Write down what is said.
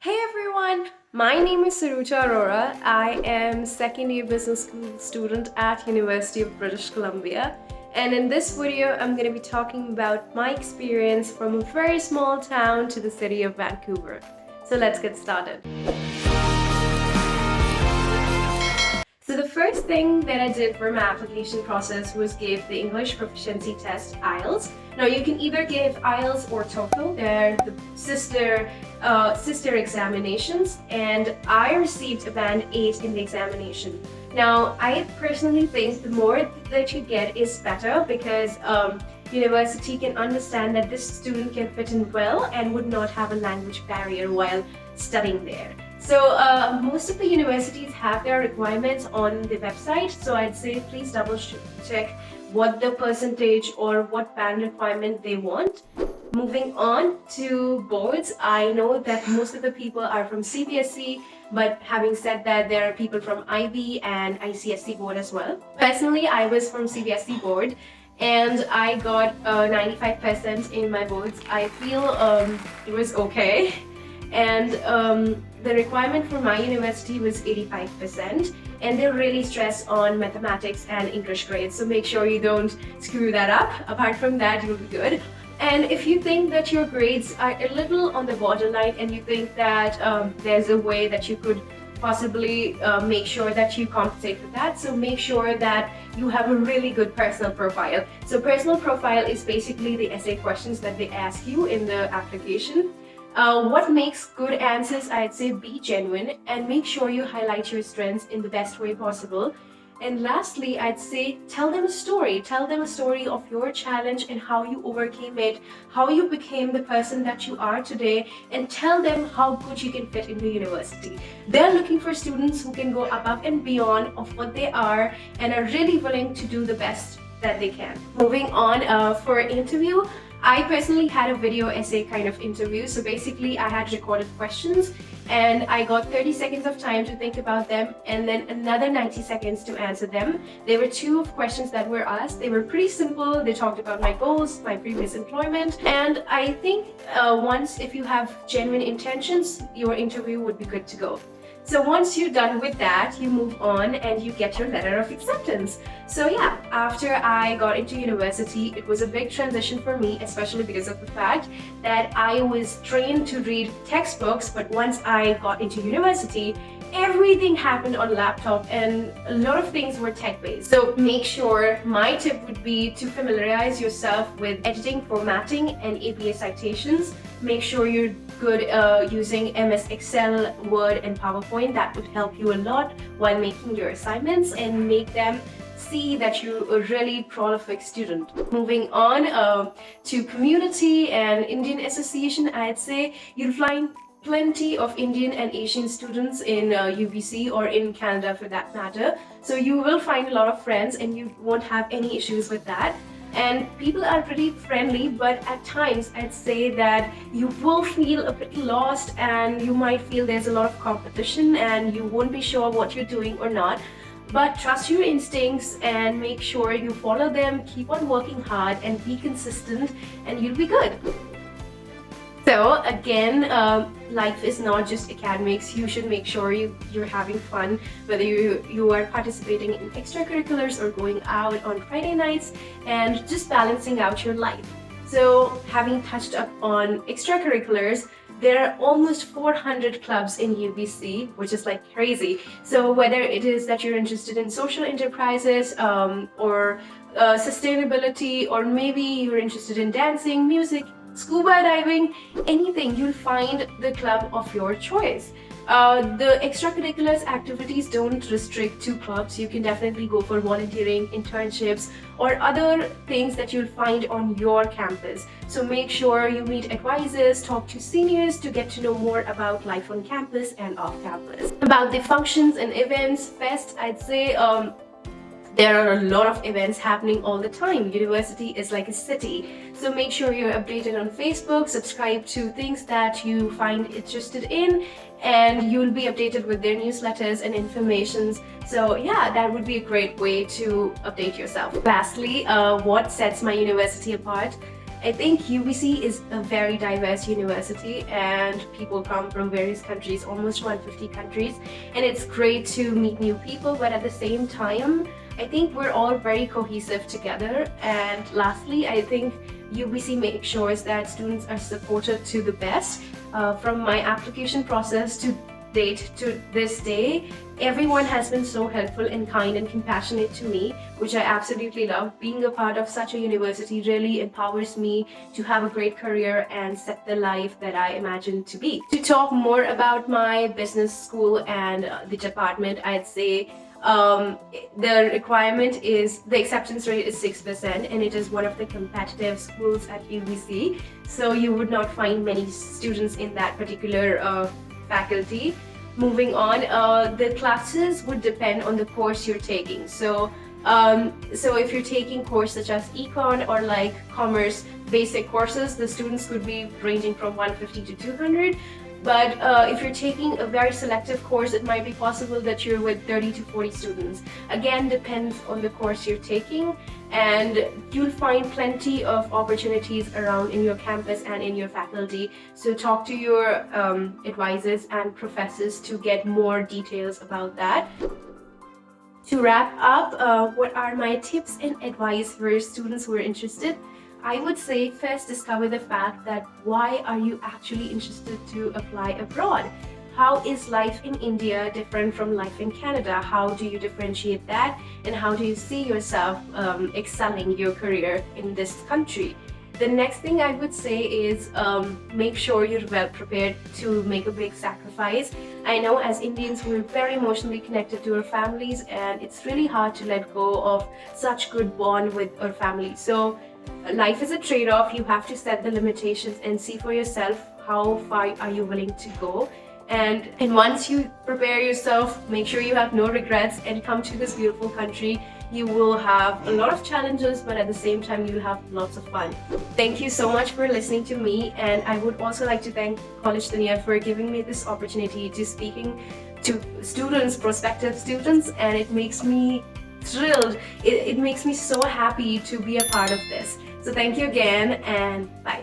Hey everyone, my name is Surucha Arora. I am second year business school student at University of British Columbia. And in this video, I'm going to be talking about my experience from a very small town to the city of Vancouver. So let's get started. So the first thing that I did for my application process was give the English proficiency test IELTS. Now you can either give IELTS or TOEFL. They're the sister examinations, and I received a band 8 in the examination. Now I personally think the more that you get is better because university can understand that this student can fit in well and would not have a language barrier while studying there. So most of the universities have their requirements on the website, so I'd say please double check what the percentage or what band requirement they want. Moving on to boards, I know that most of the people are from CBSE, but having said that, there are people from IB and ICSE board as well. Personally, I was from CBSE board and I got 95% in my boards. I feel it was okay. And the requirement for my university was 85%, and they really stress on mathematics and English grades, so make sure you don't screw that up. Apart from that, you'll be good. And if you think that your grades are a little on the borderline and you think that there's a way that you could possibly make sure that you compensate for that, so make sure that you have a really good personal profile. So personal profile is basically the essay questions that they ask you in the application. What makes good answers, I'd say be genuine and make sure you highlight your strengths in the best way possible. And lastly, I'd say tell them a story. Tell them a story of your challenge and how you overcame it, how you became the person that you are today, and tell them how good you can fit into university. They're looking for students who can go above and beyond of what they are and are really willing to do the best that they can. Moving on for interview, I personally had a video essay kind of interview. So basically I had recorded questions and I got 30 seconds of time to think about them and then another 90 seconds to answer them. There were two questions that were asked. They were pretty simple. They talked about my goals, my previous employment, and I think if you have genuine intentions, your interview would be good to go. So once you're done with that, you move on and you get your letter of acceptance. So yeah, after I got into university, it was a big transition for me, especially because of the fact that I was trained to read textbooks, but once I got into university, everything happened on laptop and a lot of things were tech-based. So make sure, my tip would be to familiarize yourself with editing, formatting, and APA citations. Make sure you're good using MS Excel, Word, and PowerPoint. That would help you a lot while making your assignments and make them see that you're a really prolific student. Moving on to community and Indian association, I'd say you'll find plenty of Indian and Asian students in UBC or in Canada for that matter. So you will find a lot of friends and you won't have any issues with that. And people are pretty friendly, but at times I'd say that you will feel a bit lost and you might feel there's a lot of competition and you won't be sure what you're doing or not. But trust your instincts and make sure you follow them, keep on working hard and be consistent and you'll be good. So again, life is not just academics. You should make sure you're having fun, whether you are participating in extracurriculars or going out on Friday nights and just balancing out your life. So having touched up on extracurriculars, there are almost 400 clubs in UBC, which is like crazy. So whether it is that you're interested in social enterprises or sustainability, or maybe you're interested in dancing, music, scuba diving, anything, you'll find the club of your choice. The extracurriculars activities don't restrict to clubs. You can definitely go for volunteering, internships, or other things that you'll find on your campus. So make sure you meet advisors, talk to seniors to get to know more about life on campus and off campus. About the functions and events, fest, I'd say there are a lot of events happening all the time. University is like a city. So make sure you're updated on Facebook, subscribe to things that you find interested in, and you'll be updated with their newsletters and informations. So yeah, that would be a great way to update yourself. Lastly, what sets my university apart? I think UBC is a very diverse university and people come from various countries, almost 150 countries, and it's great to meet new people, but at the same time, I think we're all very cohesive together. And lastly, I think UBC makes sure that students are supported to the best. From my application process to date to this day, everyone has been so helpful and kind and compassionate to me, which I absolutely love. Being a part of such a university really empowers me to have a great career and set the life that I imagine to be. To talk more about my business school and the department, I'd say the requirement is, the acceptance rate is 6%, and it is one of the competitive schools at UBC, so you would not find many students in that particular faculty. Moving on, the classes would depend on the course you're taking. So if you're taking courses such as econ or like commerce basic courses, the students could be ranging from 150 to 200. But if you're taking a very selective course, it might be possible that you're with 30 to 40 students. Again, depends on the course you're taking, and you'll find plenty of opportunities around in your campus and in your faculty. So talk to your advisors and professors to get more details about that. To wrap up, what are my tips and advice for students who are interested? I would say first discover the fact that why are you actually interested to apply abroad? How is life in India different from life in Canada? How do you differentiate that? And how do you see yourself excelling your career in this country? The next thing I would say is make sure you're well prepared to make a big sacrifice. I know as Indians we're very emotionally connected to our families, and it's really hard to let go of such good bond with our family. So life is a trade-off. You have to set the limitations and see for yourself how far are you willing to go. And once you prepare yourself, make sure you have no regrets and come to this beautiful country. You will have a lot of challenges, but at the same time you'll have lots of fun. Thank you so much for listening to me, and I would also like to thank College Dunia for giving me this opportunity to speaking to students, prospective students, and it makes me thrilled. It makes me so happy to be a part of this. So thank you again, and bye.